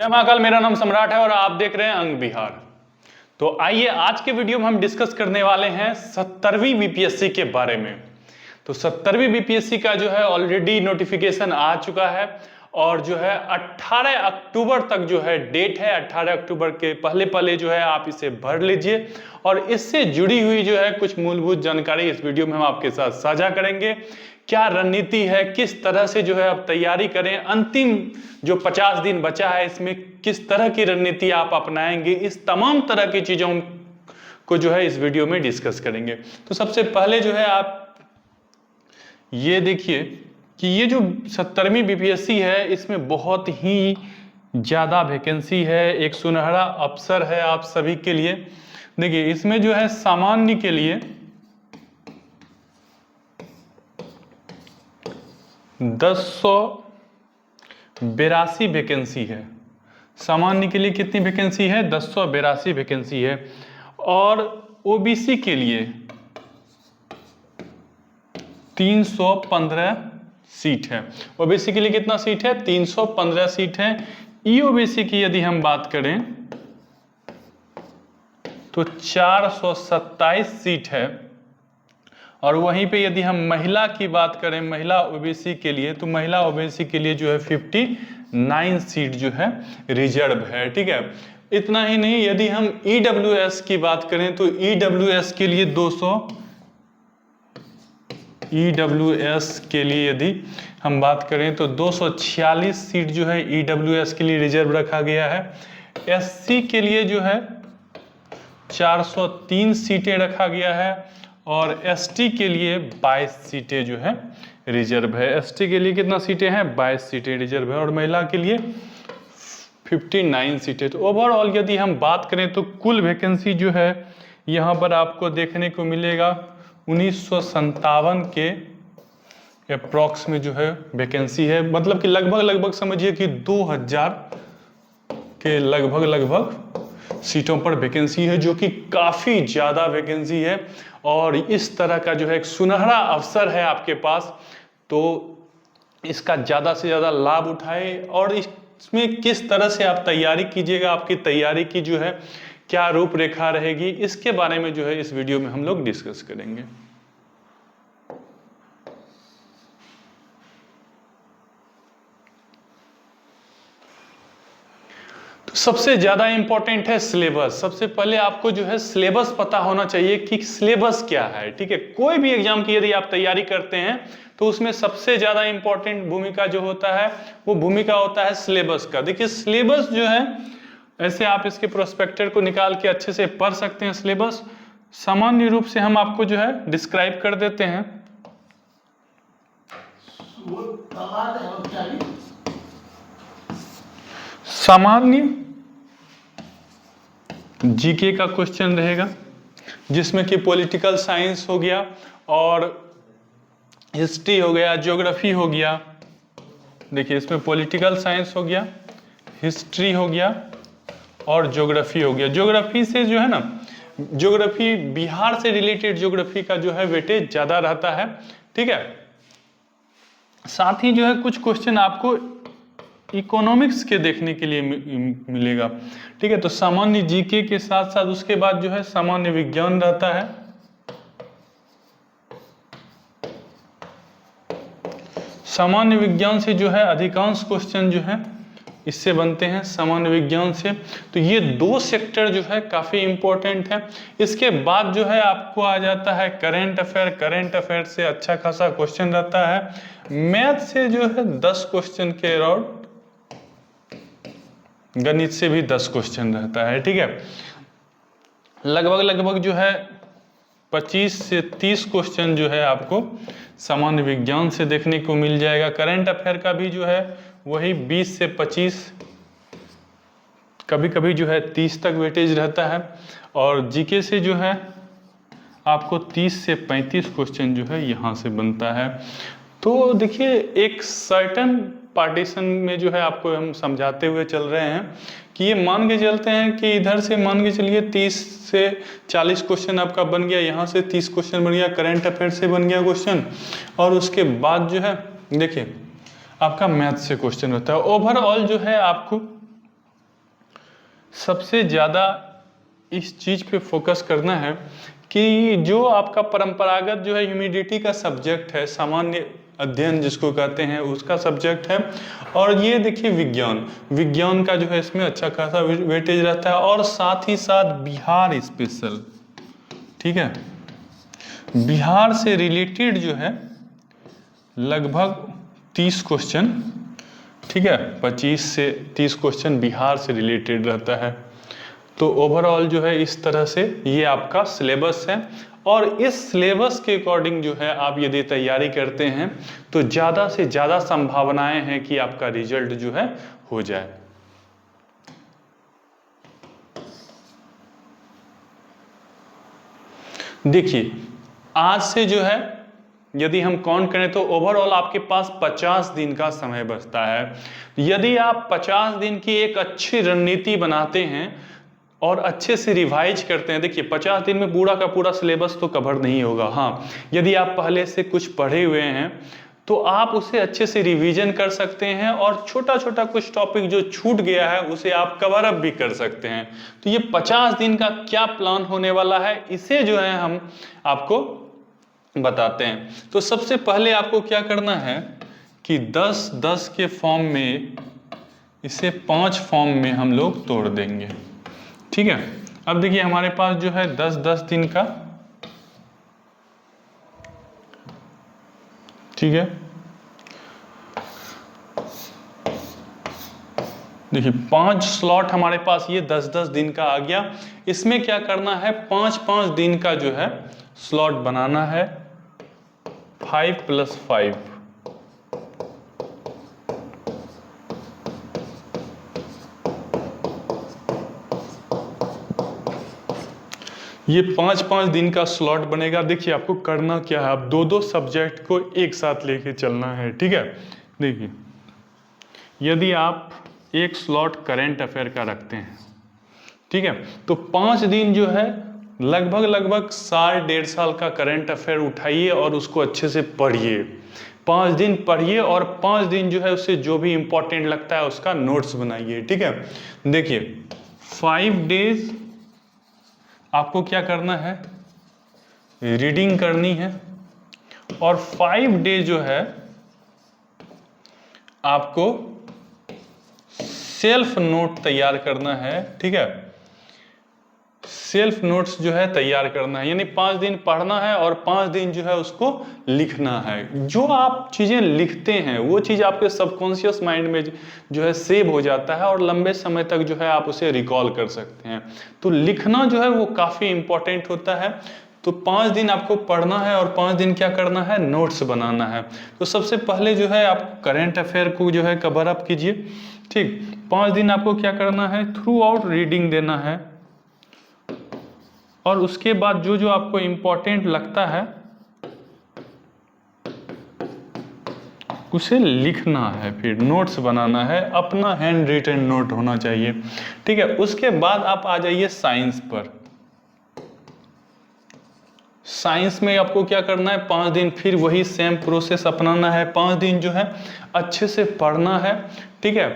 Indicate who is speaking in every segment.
Speaker 1: जय महाकाल, मेरा नाम सम्राट है और आप देख रहे हैं अंग विहार। तो आइए आज के वीडियो में हम डिस्कस करने वाले हैं 70वीं बीपीएससी के बारे में। तो 70वीं बीपीएससी का जो है ऑलरेडी नोटिफिकेशन आ चुका है और जो है 18 अक्टूबर तक जो है डेट है। 18 अक्टूबर के पहले पहले जो है आप इसे भर लीजिए और इससे जुड़ी हुई जो है कुछ मूलभूत जानकारी इस वीडियो में हम आपके साथ साझा करेंगे। क्या रणनीति है, किस तरह से जो है आप तैयारी करें, अंतिम जो 50 दिन बचा है इसमें किस तरह की रणनीति आप अपनाएंगे, इस तमाम तरह की चीजों को जो है इस वीडियो में डिस्कस करेंगे। तो सबसे पहले जो है आप ये देखिए कि ये जो 70वीं बीपीएससी है इसमें बहुत ही ज्यादा वैकेंसी है, एक सुनहरा अवसर है आप सभी के लिए। देखिए इसमें जो है सामान्य के लिए 1082 वैकेंसी है। सामान्य के लिए कितनी वैकेंसी है? 1082 वैकेंसी है। और ओबीसी के लिए 315 सीट है। ओबीसी के लिए कितना सीट है? 315 सीट है। ईओबीसी की यदि हम बात करें तो 427 सीट है। और वहीं पे यदि हम महिला की बात करें, महिला ओबीसी के लिए, तो महिला ओबीसी के लिए जो है 59 सीट जो है रिजर्व है। ठीक है, इतना ही नहीं, यदि हम ईडब्ल्यूएस की बात करें तो ईडब्ल्यूएस के लिए 200, ईडब्ल्यूएस के लिए यदि हम बात करें तो 246 सीट जो है ईडब्ल्यूएस के लिए रिजर्व रखा गया है। एससी के लिए जो है 403 सीटें रखा गया है और एसटी के लिए 22 सीटें जो है रिजर्व है। एसटी के लिए कितना सीटें हैं? 22 सीटें रिजर्व है और महिला के लिए 59 सीटें। तो ओवरऑल यदि हम बात करें तो कुल वैकेंसी जो है यहाँ पर आपको देखने को मिलेगा 1957 के अप्रॉक्स में जो है वैकेंसी है। मतलब कि लगभग समझिए कि 2000 के लगभग सीटों पर वैकेंसी है, जो कि काफी ज्यादा वैकेंसी है। और इस तरह का जो है एक सुनहरा अवसर है आपके पास, तो इसका ज्यादा से ज्यादा लाभ उठाए और इसमें किस तरह से आप तैयारी कीजिएगा, आपकी तैयारी की जो है क्या रूपरेखा रहेगी, इसके बारे में जो है इस वीडियो में हम लोग डिस्कस करेंगे। सबसे ज्यादा इंपॉर्टेंट है सिलेबस। सबसे पहले आपको जो है सिलेबस पता होना चाहिए कि सिलेबस क्या है। ठीक है, कोई भी एग्जाम की यदि आप तैयारी करते हैं तो उसमें सबसे ज्यादा इंपॉर्टेंट भूमिका जो होता है वो भूमिका होता है सिलेबस का। देखिए सिलेबस जो है, ऐसे आप इसके प्रोस्पेक्टर को निकाल के अच्छे से पढ़ सकते हैं। सिलेबस सामान्य रूप से हम आपको जो है डिस्क्राइब कर देते हैं। सामान्य जीके का क्वेश्चन रहेगा, जिसमें कि पॉलिटिकल साइंस हो गया और हिस्ट्री हो गया, ज्योग्राफी हो गया। देखिए इसमें पॉलिटिकल साइंस हो गया, हिस्ट्री हो गया और ज्योग्राफी हो गया। ज्योग्राफी से जो है ना, ज्योग्राफी बिहार से रिलेटेड ज्योग्राफी का जो है वेटेज ज्यादा रहता है। ठीक है, साथ ही जो है कुछ क्वेश्चन आपको इकोनॉमिक्स के देखने के लिए मिलेगा। ठीक है, तो सामान्य जीके के साथ साथ उसके बाद जो है सामान्य विज्ञान रहता है। सामान्य विज्ञान से जो है अधिकांश क्वेश्चन जो है इससे बनते हैं, सामान्य विज्ञान से। तो ये दो सेक्टर जो है काफी इंपॉर्टेंट है। इसके बाद जो है आपको आ जाता है करंट अफेयर। करंट अफेयर से अच्छा खासा क्वेश्चन रहता है। मैथ से जो है 10 क्वेश्चन के अराउंड, गणित से भी 10 क्वेश्चन रहता है। ठीक है, लगभग जो है 25 से 30 क्वेश्चन जो है आपको सामान्य विज्ञान से देखने को मिल जाएगा। करंट अफेयर का भी जो है वही 20 से 25, कभी कभी जो है 30 तक वेटेज रहता है। और जीके से जो है आपको 30 से 35 क्वेश्चन जो है यहाँ से बनता है। तो देखिए एक सर्टन पार्टीशन में जो है आपको हम समझाते हुए चल रहे हैं कि ये मान के चलते हैं कि इधर से मान के चलिए 30 से 40 क्वेश्चन आपका बन गया, यहाँ से 30 क्वेश्चन बन गया, करंट अफेयर से बन गया क्वेश्चन। और उसके बाद जो है देखिए आपका मैथ से क्वेश्चन होता है। ओवरऑल जो है आपको सबसे ज़्यादा इस चीज़ पे फोकस करना है कि जो आपका परंपरागत जो है ह्यूमिडिटी का सब्जेक्ट है, सामान्य अध्ययन जिसको कहते हैं, उसका सब्जेक्ट है। और ये देखिए विज्ञान का जो है इसमें अच्छा खासा वेटेज रहता है, और साथ ही साथ बिहार स्पेशल, ठीक है, बिहार से रिलेटेड जो है लगभग 30 क्वेश्चन, ठीक है, 25 से 30 क्वेश्चन बिहार से रिलेटेड रहता है। तो ओवरऑल जो है इस तरह से ये आपका सिलेबस है, और इस सिलेबस के अकॉर्डिंग जो है आप यदि तैयारी करते हैं तो ज़्यादा से ज़्यादा संभावनाएं हैं कि आपका रिजल्ट जो है हो जाए। देखिए आज से जो है यदि हम काउंट करें तो ओवरऑल आपके पास 50 दिन का समय बचता है। यदि आप 50 दिन की एक अच्छी रणनीति बनाते हैं और अच्छे से रिवाइज करते हैं, देखिए 50 दिन में पूरा का पूरा सिलेबस तो कवर नहीं होगा। हाँ, यदि आप पहले से कुछ पढ़े हुए हैं तो आप उसे अच्छे से रिवीजन कर सकते हैं, और छोटा छोटा कुछ टॉपिक जो छूट गया है उसे आप कवर अप भी कर सकते हैं। तो ये 50 दिन का क्या प्लान होने वाला है, इसे जो है हम आपको बताते हैं। तो सबसे पहले आपको क्या करना है कि 10-10 के फॉर्म में इसे 5 फॉर्म में हम लोग तोड़ देंगे, ठीक है। अब देखिए हमारे पास जो है 10-10 दिन का, ठीक है, देखिए 5 स्लॉट हमारे पास ये 10-10 दिन का आ गया। इसमें क्या करना है, 5-5 दिन का जो है स्लॉट बनाना है, 5+5, ये 5-5 दिन का स्लॉट बनेगा। देखिए आपको करना क्या है, आप दो दो सब्जेक्ट को एक साथ लेके चलना है, ठीक है। देखिए यदि आप एक स्लॉट करंट अफेयर का रखते हैं, ठीक है, तो 5 दिन जो है लगभग साल 1.5 साल का करंट अफेयर उठाइए और उसको अच्छे से पढ़िए। 5 दिन पढ़िए और 5 दिन जो है उससे जो भी इंपॉर्टेंट लगता है उसका नोट्स बनाइए, ठीक है। देखिए 5 डेज आपको क्या करना है, रीडिंग करनी है, और 5 डे जो है आपको सेल्फ नोट तैयार करना है, ठीक है। सेल्फ नोट्स जो है तैयार करना है, यानी 5 दिन पढ़ना है और 5 दिन जो है उसको लिखना है। जो आप चीजें लिखते हैं वो चीज आपके सबकॉन्शियस माइंड में जो है सेव हो जाता है, और लंबे समय तक जो है आप उसे रिकॉल कर सकते हैं। तो लिखना जो है वो काफी इंपॉर्टेंट होता है। तो 5 दिन आपको पढ़ना है और 5 दिन क्या करना है, नोट्स बनाना है। तो सबसे पहले जो है आप करंट अफेयर को जो है कवर अप कीजिए, ठीक। 5 दिन आपको क्या करना है, थ्रू आउट रीडिंग देना है, और उसके बाद जो जो आपको इंपॉर्टेंट लगता है उसे लिखना है, फिर नोट्स बनाना है, अपना हैंड रिटन नोट होना चाहिए, ठीक है। उसके बाद आप आ जाइए साइंस पर। साइंस में आपको क्या करना है, 5 दिन फिर वही सेम प्रोसेस अपनाना है। 5 दिन जो है अच्छे से पढ़ना है, ठीक है।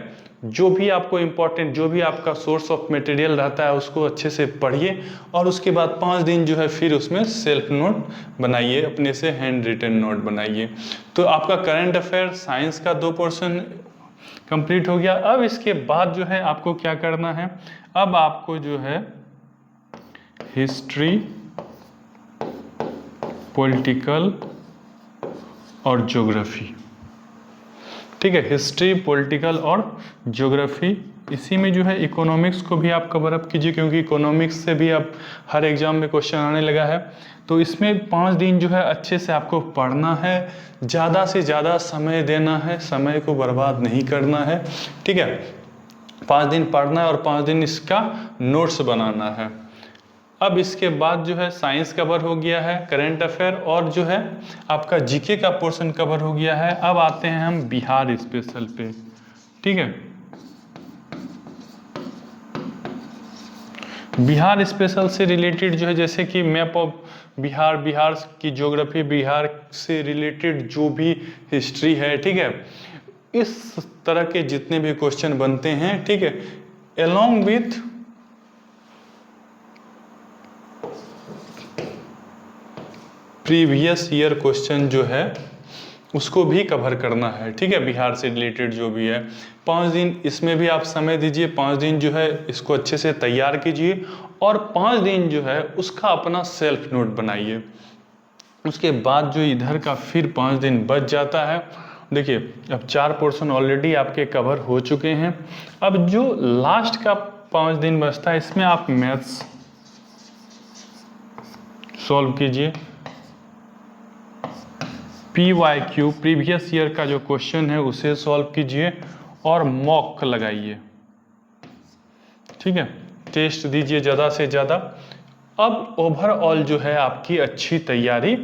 Speaker 1: जो भी आपको इंपॉर्टेंट, जो भी आपका सोर्स ऑफ मटेरियल रहता है उसको अच्छे से पढ़िए, और उसके बाद 5 दिन जो है फिर उसमें सेल्फ नोट बनाइए, अपने से हैंड रिटन नोट बनाइए। तो आपका करंट अफेयर साइंस का 2 पोर्शन कंप्लीट हो गया। अब इसके बाद जो है आपको क्या करना है, अब आपको जो है हिस्ट्री, पॉलिटिकल और ज्योग्राफी, ठीक है, हिस्ट्री, पॉलिटिकल और ज्योग्राफी। इसी में जो है इकोनॉमिक्स को भी आप कवर अप कीजिए, क्योंकि इकोनॉमिक्स से भी अब हर एग्जाम में क्वेश्चन आने लगा है। तो इसमें 5 दिन जो है अच्छे से आपको पढ़ना है, ज़्यादा से ज़्यादा समय देना है, समय को बर्बाद नहीं करना है, ठीक है। 5 दिन पढ़ना है और 5 दिन इसका नोट्स बनाना है। अब इसके बाद जो है साइंस कवर हो गया है, करंट अफेयर और जो है आपका जीके का पोर्शन कवर हो गया है। अब आते हैं हम बिहार स्पेशल पे, ठीक है। बिहार स्पेशल से रिलेटेड जो है जैसे कि मैप ऑफ बिहार, बिहार की ज्योग्राफी, बिहार से रिलेटेड जो भी हिस्ट्री है, ठीक है, इस तरह के जितने भी क्वेश्चन बनते हैं, ठीक है, along with previous year question जो है उसको भी कवर करना है, ठीक है, बिहार से रिलेटेड जो भी है। 5 दिन इसमें भी आप समय दीजिए, 5 दिन जो है इसको अच्छे से तैयार कीजिए और 5 दिन जो है उसका अपना सेल्फ नोट बनाइए। उसके बाद जो इधर का फिर 5 दिन बच जाता है, देखिए अब 4 पोर्शन ऑलरेडी आपके कवर हो चुके हैं। अब जो लास्ट का 5 दिन बचता है इसमें आप मैथ्स सॉल्व कीजिए, PYQ प्रीवियस ईयर का जो क्वेश्चन है उसे सॉल्व कीजिए और मॉक लगाइए, ठीक है, टेस्ट दीजिए ज़्यादा से ज़्यादा। अब ओवरऑल जो है आपकी अच्छी तैयारी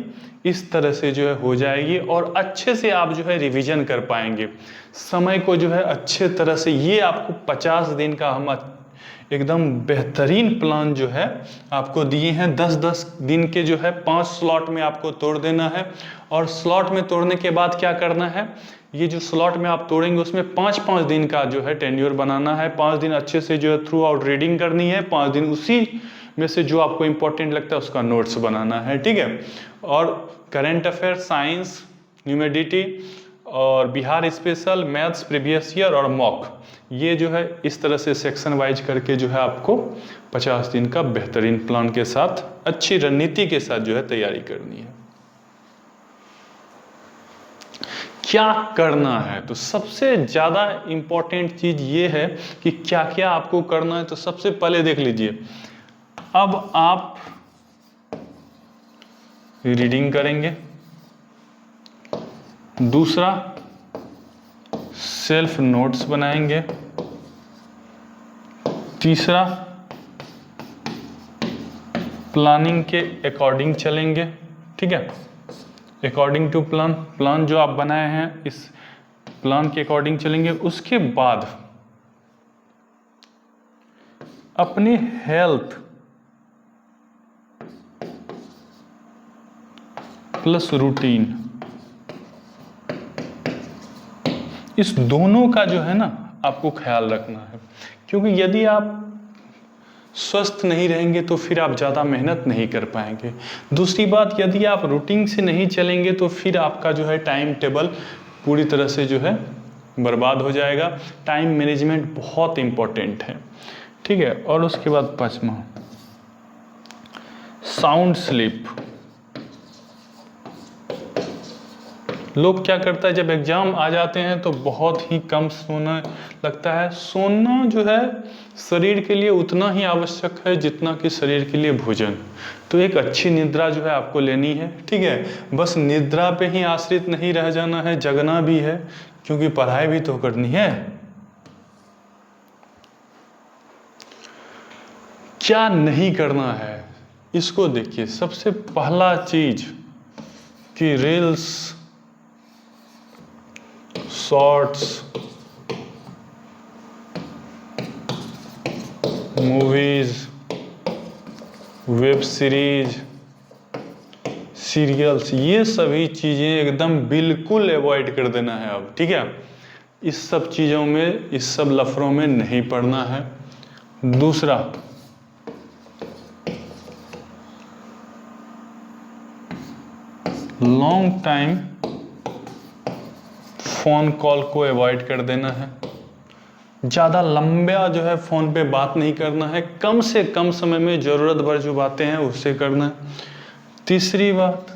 Speaker 1: इस तरह से जो है हो जाएगी और अच्छे से आप जो है रिवीजन कर पाएंगे। समय को जो है अच्छे तरह से, ये आपको 50 दिन का हम एकदम बेहतरीन प्लान जो है आपको दिए हैं। 10-10 दिन के जो है 5 स्लॉट में आपको तोड़ देना है और स्लॉट में तोड़ने के बाद क्या करना है, ये जो स्लॉट में आप तोड़ेंगे उसमें 5-5 दिन का जो है टेन्योर बनाना है। 5 दिन अच्छे से जो है थ्रू आउट रीडिंग करनी है, 5 दिन उसी में से जो आपको इंपॉर्टेंट लगता है उसका नोट्स बनाना है, ठीक है। और करंट अफेयर, साइंस, ह्यूमैनिटी और Bihar special, maths, previous year और मॉक, ये जो है इस तरह से सेक्शन वाइज करके जो है आपको 50 दिन का बेहतरीन प्लान के साथ, अच्छी रणनीति के साथ जो है तैयारी करनी है। क्या करना है, तो सबसे ज़्यादा इम्पोर्टेंट चीज़ ये है कि क्या क्या आपको करना है। तो सबसे पहले देख लीजिए, अब आप रीडिंग करेंगे, दूसरा सेल्फ नोट्स बनाएंगे, तीसरा प्लानिंग के अकॉर्डिंग चलेंगे, ठीक है, अकॉर्डिंग टू प्लान, प्लान जो आप बनाए हैं इस प्लान के अकॉर्डिंग चलेंगे। उसके बाद अपनी हेल्थ प्लस रूटीन, इस दोनों का जो है ना आपको ख्याल रखना है, क्योंकि यदि आप स्वस्थ नहीं रहेंगे तो फिर आप ज़्यादा मेहनत नहीं कर पाएंगे। दूसरी बात, यदि आप रूटीन से नहीं चलेंगे तो फिर आपका जो है टाइम टेबल पूरी तरह से जो है बर्बाद हो जाएगा। टाइम मैनेजमेंट बहुत इम्पोर्टेंट है, ठीक है। और उसके बाद 5वां, साउंड स्लीप। लोग क्या करता है, जब एग्जाम आ जाते हैं तो बहुत ही कम सोना लगता है। सोना जो है शरीर के लिए उतना ही आवश्यक है जितना कि शरीर के लिए भोजन। तो एक अच्छी निद्रा जो है आपको लेनी है, ठीक है। बस निद्रा पे ही आश्रित नहीं रह जाना है, जगना भी है, क्योंकि पढ़ाई भी तो करनी है। क्या नहीं करना है इसको देखिए। सबसे पहला चीज कि reels, shorts, movies, web series, serials, ये सभी चीज़ें एकदम बिल्कुल अवॉइड कर देना है अब, ठीक है। इस सब चीज़ों में, इस सब लफड़ों में नहीं पड़ना है। दूसरा, लॉन्ग टाइम फ़ोन कॉल को अवॉइड कर देना है। ज़्यादा लंबा जो है फ़ोन पे बात नहीं करना है, कम से कम समय में ज़रूरत भर जो बातें हैं उससे करना है। तीसरी बात,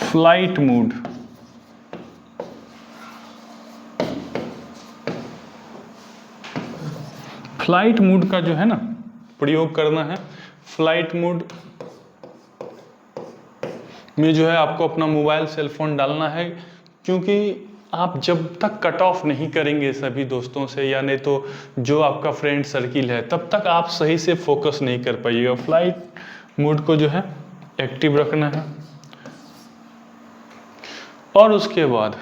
Speaker 1: फ्लाइट मोड। फ्लाइट मोड का जो है ना प्रयोग करना है। फ्लाइट मोड में जो है आपको अपना मोबाइल, सेल फोन डालना है, क्योंकि आप जब तक कट ऑफ नहीं करेंगे सभी दोस्तों से, या नहीं तो जो आपका फ्रेंड सर्किल है, तब तक आप सही से फोकस नहीं कर पाइएगा। फ्लाइट मोड को जो है एक्टिव रखना है। और उसके बाद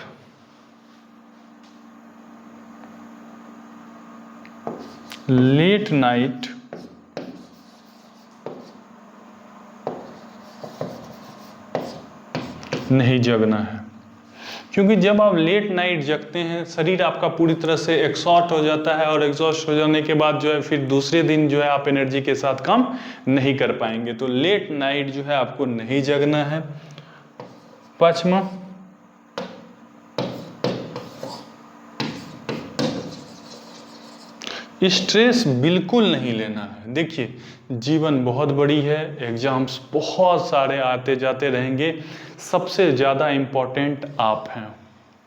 Speaker 1: लेट नाइट नहीं जगना है, क्योंकि जब आप लेट नाइट जगते हैं शरीर आपका पूरी तरह से एग्जॉस्ट हो जाता है, और एग्जॉस्ट हो जाने के बाद जो है फिर दूसरे दिन जो है आप एनर्जी के साथ काम नहीं कर पाएंगे। तो लेट नाइट जो है आपको नहीं जगना है। पांचवा, स्ट्रेस बिल्कुल नहीं लेना है। देखिए जीवन बहुत बड़ी है, एग्जाम्स बहुत सारे आते जाते रहेंगे, सबसे ज़्यादा इम्पोर्टेंट आप हैं,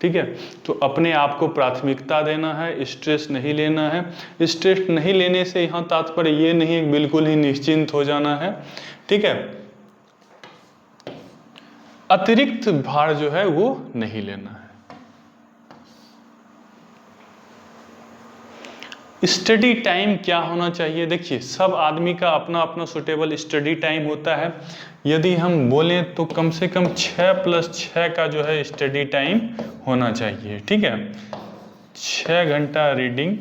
Speaker 1: ठीक है। तो अपने आप को प्राथमिकता देना है, स्ट्रेस नहीं लेना है। स्ट्रेस नहीं लेने से यहाँ तात्पर्य ये नहीं है बिल्कुल ही निश्चिंत हो जाना है, ठीक है। अतिरिक्त भार जो है वो नहीं लेना है। स्टडी टाइम क्या होना चाहिए? देखिए सब आदमी का अपना अपना सुटेबल स्टडी टाइम होता है। यदि हम बोलें तो कम से कम 6+6 का जो है स्टडी टाइम होना चाहिए, ठीक है। 6 घंटा रीडिंग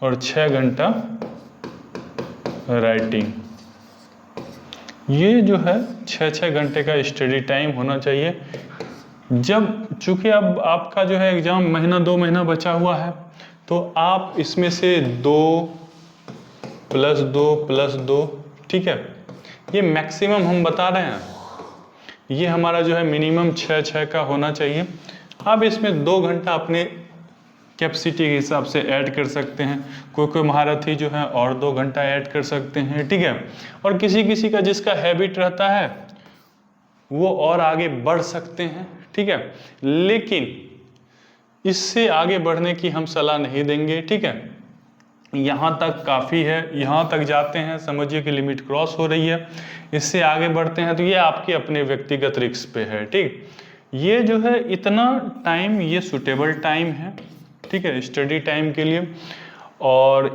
Speaker 1: और 6 घंटा राइटिंग, ये जो है 6-6 घंटे का स्टडी टाइम होना चाहिए। जब चूंकि अब आपका जो है एग्जाम महीना 2 महीना बचा हुआ है, तो आप इसमें से 2 + 2 + 2, ठीक है, ये मैक्सिमम हम बता रहे हैं, ये हमारा जो है मिनिमम 6-6 का होना चाहिए। आप इसमें 2 घंटा अपने कैपेसिटी के हिसाब से ऐड कर सकते हैं। कोई महारथी जो है और 2 घंटा ऐड कर सकते हैं, ठीक है। और किसी किसी का जिसका हैबिट रहता है वो और आगे बढ़ सकते हैं, ठीक है। लेकिन इससे आगे बढ़ने की हम सलाह नहीं देंगे, ठीक है। यहाँ तक काफ़ी है, यहाँ तक जाते हैं समझिए कि लिमिट क्रॉस हो रही है, इससे आगे बढ़ते हैं तो ये आपके अपने व्यक्तिगत रिस्क पे है, ठीक। ये जो है इतना टाइम ये सुटेबल टाइम है, ठीक है, स्टडी टाइम के लिए। और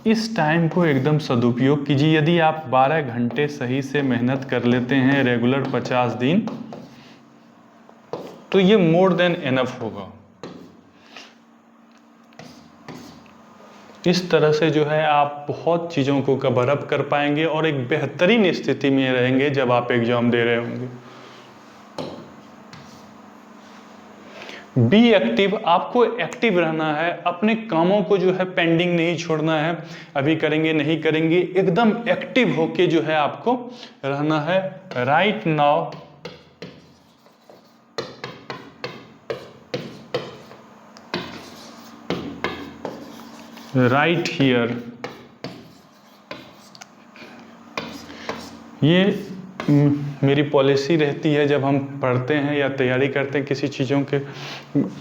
Speaker 1: इस टाइम को एकदम सदुपयोग कीजिए। यदि आप 12 घंटे सही से मेहनत कर लेते हैं रेगुलर 50 दिन, तो ये मोर देन एनफ होगा। इस तरह से जो है आप बहुत चीज़ों को कवर अप कर पाएंगे और एक बेहतरीन स्थिति में रहेंगे जब आप एग्जाम दे रहे होंगे। बी एक्टिव, आपको एक्टिव रहना है, अपने कामों को जो है पेंडिंग नहीं छोड़ना है, अभी करेंगे नहीं करेंगे, एकदम एक्टिव होके जो है आपको रहना है। राइट नाउ राइट हियर, ये मेरी पॉलिसी रहती है जब हम पढ़ते हैं या तैयारी करते हैं किसी चीज़ों के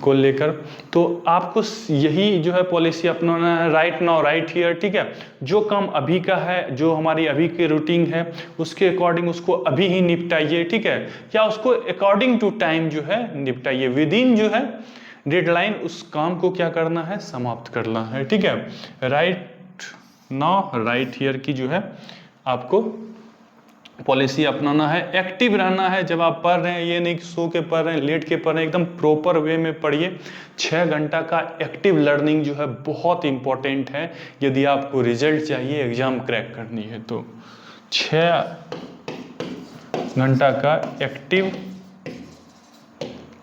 Speaker 1: को लेकर, तो आपको यही जो है पॉलिसी अपनाना है। राइट नाउ राइट हियर, ठीक है। जो काम अभी का है, जो हमारी अभी की रूटीन है, उसके अकॉर्डिंग उसको अभी ही निपटाइए, ठीक है, या उसको अकॉर्डिंग टू टाइम जो है निपटाइए। विद इन जो है डेडलाइन उस काम को क्या करना है, समाप्त करना है, ठीक है। राइट नाउ राइट हियर की जो है आपको पॉलिसी अपनाना है। एक्टिव रहना है जब आप पढ़ रहे हैं, ये नहीं कि सो के पढ़ रहे हैं, लेट के पढ़ रहे हैं, एकदम प्रॉपर वे में पढ़िए। 6 घंटा का एक्टिव लर्निंग जो है बहुत इंपॉर्टेंट है यदि आपको रिजल्ट चाहिए, एग्जाम क्रैक करनी है तो। 6 घंटा का एक्टिव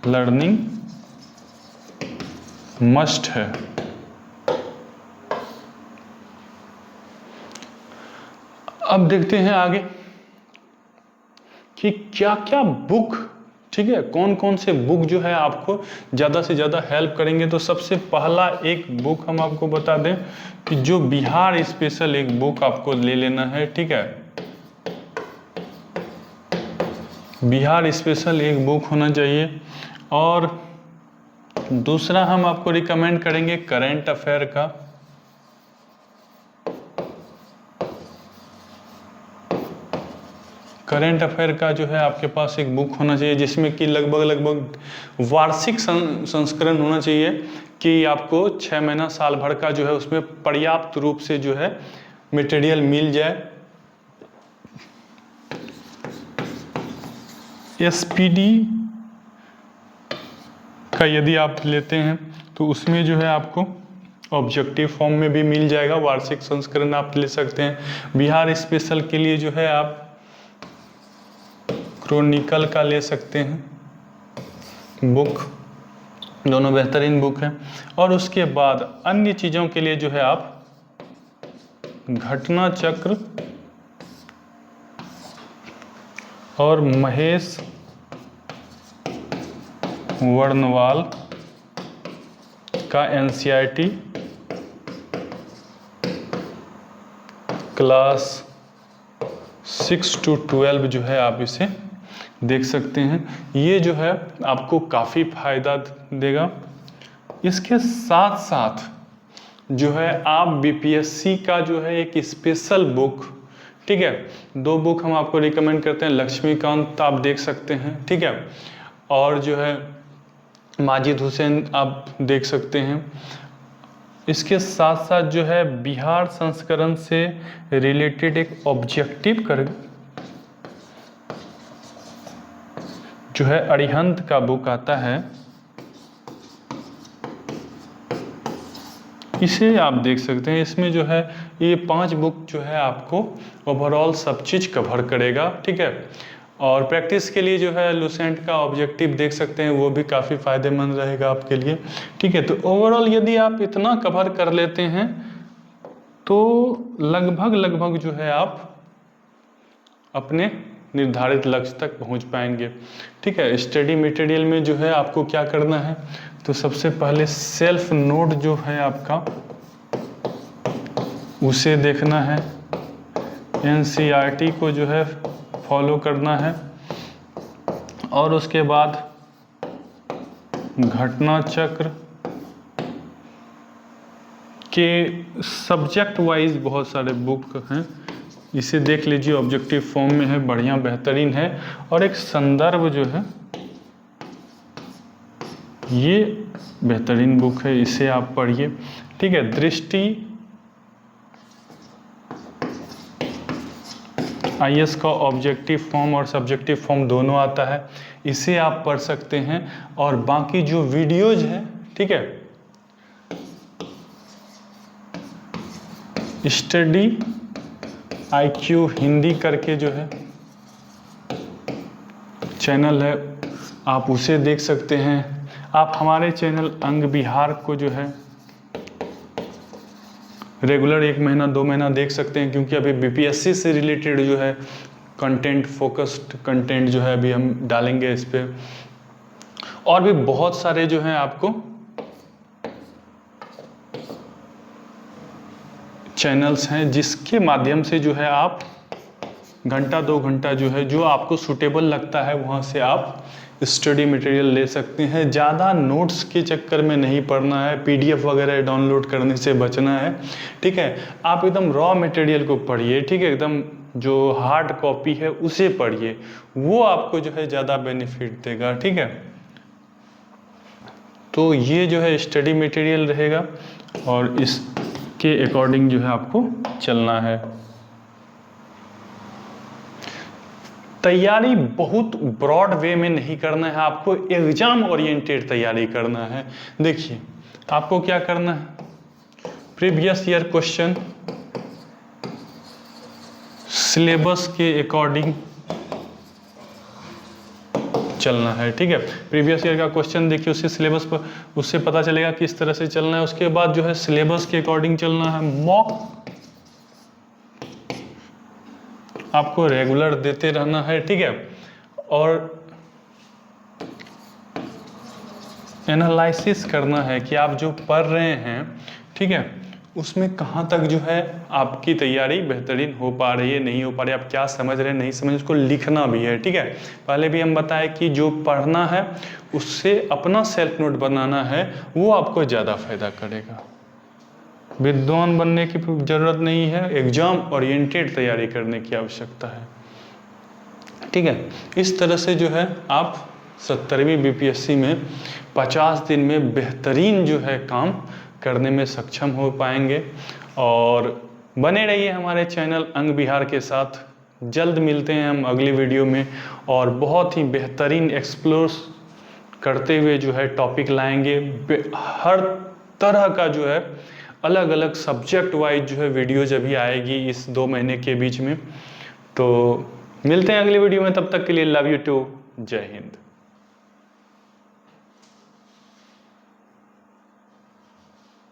Speaker 1: लर्निंग मस्ट है। अब देखते हैं आगे कि क्या क्या बुक, ठीक है, कौन कौन से बुक जो है आपको ज़्यादा से ज़्यादा हेल्प करेंगे। तो सबसे पहला एक बुक हम आपको बता दें कि जो बिहार स्पेशल एक बुक आपको ले लेना है, ठीक है। बिहार स्पेशल एक बुक होना चाहिए। और दूसरा हम आपको रिकमेंड करेंगे करंट अफेयर का। करंट अफेयर का जो है आपके पास एक बुक होना चाहिए जिसमें कि लगभग वार्षिक संस्करण होना चाहिए कि आपको 6 महीना साल भर का जो है उसमें पर्याप्त रूप से जो है मटेरियल मिल जाए। SPD का यदि आप लेते हैं तो उसमें जो है आपको ऑब्जेक्टिव फॉर्म में भी मिल जाएगा, वार्षिक संस्करण आप ले सकते हैं। बिहार स्पेशल के लिए जो है आप क्रॉनिकल का ले सकते हैं। बुक, दोनों बेहतरीन बुक हैं। और उसके बाद अन्य चीज़ों के लिए जो है आप घटना चक्र और महेश वर्णवाल का NCERT क्लास 6 to 12 जो है आप इसे देख सकते हैं। ये जो है आपको काफ़ी फायदा देगा। इसके साथ साथ जो है आप BPSC का जो है एक स्पेशल बुक, ठीक है, 2 बुक हम आपको रिकमेंड करते हैं। लक्ष्मीकांत आप देख सकते हैं, ठीक है, और जो है माजिद हुसैन आप देख सकते हैं। इसके साथ साथ जो है बिहार संस्करण से रिलेटेड एक ऑब्जेक्टिव कर जो है अरिहंत का बुक आता है, इसे आप देख सकते हैं। इसमें जो है ये 5 बुक जो है आपको ओवरऑल सब चीज़ कवर करेगा, ठीक है। और प्रैक्टिस के लिए जो है लुसेंट का ऑब्जेक्टिव देख सकते हैं, वो भी काफ़ी फ़ायदेमंद रहेगा आपके लिए, ठीक है। तो ओवरऑल यदि आप इतना कवर कर लेते हैं तो लगभग जो है आप अपने निर्धारित लक्ष्य तक पहुंच पाएंगे, ठीक है। स्टडी मटेरियल में जो है आपको क्या करना है, तो सबसे पहले सेल्फ नोट जो है आपका उसे देखना है, NCERT को जो है फॉलो करना है, और उसके बाद घटना चक्र के सब्जेक्ट वाइज बहुत सारे बुक हैं, इसे देख लीजिए, ऑब्जेक्टिव फॉर्म में है, बढ़िया बेहतरीन है। और एक संदर्भ जो है ये बेहतरीन बुक है, इसे आप पढ़िए, ठीक है। दृष्टि IAS का ऑब्जेक्टिव फॉर्म और सब्जेक्टिव फॉर्म दोनों आता है, इसे आप पढ़ सकते हैं। और बाकी जो वीडियोज हैं, ठीक है, स्टडी IQ हिंदी करके जो है चैनल है, आप उसे देख सकते हैं। आप हमारे चैनल अंग बिहार को जो है रेगुलर 1 महीना 2 महीना देख सकते हैं, क्योंकि अभी BPSC से रिलेटेड जो है कंटेंट, फोकस्ड कंटेंट जो है अभी हम डालेंगे इस पे। और भी बहुत सारे जो हैं आपको चैनल्स हैं, जिसके माध्यम से जो है आप घंटा 2 घंटा जो है जो आपको सूटेबल लगता है वहाँ से आप स्टडी मटेरियल ले सकते हैं। ज़्यादा नोट्स के चक्कर में नहीं पढ़ना है, PDF वगैरह डाउनलोड करने से बचना है, ठीक है। आप एकदम रॉ मटेरियल को पढ़िए, ठीक है, एकदम जो हार्ड कॉपी है उसे पढ़िए, वो आपको जो है ज़्यादा बेनिफिट देगा, ठीक है। तो ये जो है स्टडी मटेरियल रहेगा और इसके अकॉर्डिंग जो है आपको चलना है। तैयारी बहुत ब्रॉड वे में नहीं करना है, आपको एग्जाम ओरिएंटेड तैयारी करना है। देखिए आपको क्या करना है, प्रीवियस ईयर क्वेश्चन सिलेबस के अकॉर्डिंग चलना है, ठीक है। प्रीवियस ईयर का क्वेश्चन देखिए, उससे सिलेबस पर उससे पता चलेगा किस तरह से चलना है। उसके बाद जो है सिलेबस के अकॉर्डिंग चलना है। मॉक आपको रेगुलर देते रहना है, ठीक है। और एनालिसिस करना है कि आप जो पढ़ रहे हैं, ठीक है, उसमें कहाँ तक जो है आपकी तैयारी बेहतरीन हो पा रही है, नहीं हो पा रही है, आप क्या समझ रहे हैं, नहीं समझ, उसको लिखना भी है, ठीक है। पहले भी हम बताए कि जो पढ़ना है उससे अपना सेल्फ नोट बनाना है, वो आपको ज़्यादा फायदा करेगा। विद्वान बनने की ज़रूरत नहीं है, एग्जाम ओरिएंटेड तैयारी करने की आवश्यकता है, ठीक है। इस तरह से जो है आप 70वीं BPSC में 50 दिन में बेहतरीन जो है काम करने में सक्षम हो पाएंगे। और बने रहिए हमारे चैनल अंग बिहार के साथ। जल्द मिलते हैं हम अगली वीडियो में और बहुत ही बेहतरीन एक्सप्लोर करते हुए जो है टॉपिक लाएंगे। हर तरह का जो है अलग अलग सब्जेक्ट वाइज जो है वीडियोज अभी आएगी इस 2 महीने के बीच में। तो मिलते हैं अगली वीडियो में, तब तक के लिए लव यू टू, जय हिंद।